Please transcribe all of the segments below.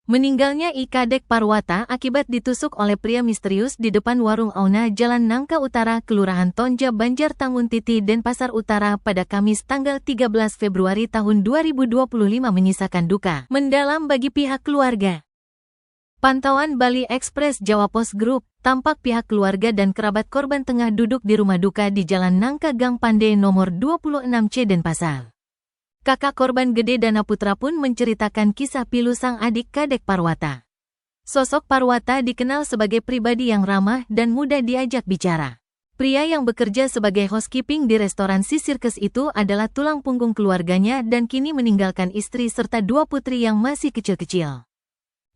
Meninggalnya Kadek Parwata akibat ditusuk oleh pria misterius di depan warung Auna Jalan Nangka Utara, Kelurahan Tonja, Banjartanguntiti, Denpasar Utara pada Kamis tanggal 13 Februari tahun 2025 menyisakan duka mendalam bagi pihak keluarga. Pantauan Bali Express Jawa Post Group, tampak pihak keluarga dan kerabat korban tengah duduk di rumah duka di Jalan Nangka Gang Pandey nomor 26C Denpasar. Kakak korban Gede Dana Putra pun menceritakan kisah pilu sang adik Kadek Parwata. Sosok Parwata dikenal sebagai pribadi yang ramah dan mudah diajak bicara. Pria yang bekerja sebagai housekeeping di restoran Sea Circus itu adalah tulang punggung keluarganya dan kini meninggalkan istri serta 2 putri yang masih kecil-kecil.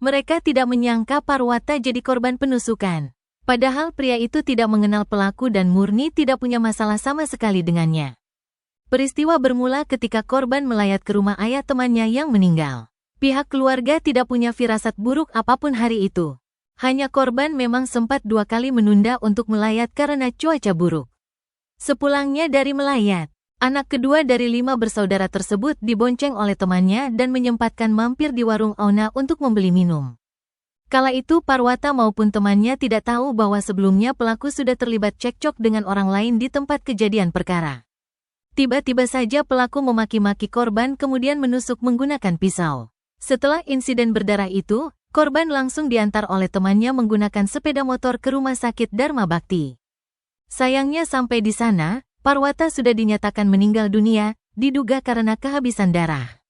Mereka tidak menyangka Parwata jadi korban penusukan. Padahal pria itu tidak mengenal pelaku dan murni tidak punya masalah sama sekali dengannya. Peristiwa bermula ketika korban melayat ke rumah ayah temannya yang meninggal. Pihak keluarga tidak punya firasat buruk apapun hari itu. Hanya korban memang sempat 2 kali menunda untuk melayat karena cuaca buruk. Sepulangnya dari melayat, anak kedua dari 5 bersaudara tersebut dibonceng oleh temannya dan menyempatkan mampir di warung Auna untuk membeli minum. Kala itu Parwata maupun temannya tidak tahu bahwa sebelumnya pelaku sudah terlibat cekcok dengan orang lain di tempat kejadian perkara. Tiba-tiba saja pelaku memaki-maki korban kemudian menusuk menggunakan pisau. Setelah insiden berdarah itu, korban langsung diantar oleh temannya menggunakan sepeda motor ke rumah sakit Dharma Bakti. Sayangnya sampai di sana, Parwata sudah dinyatakan meninggal dunia, diduga karena kehabisan darah.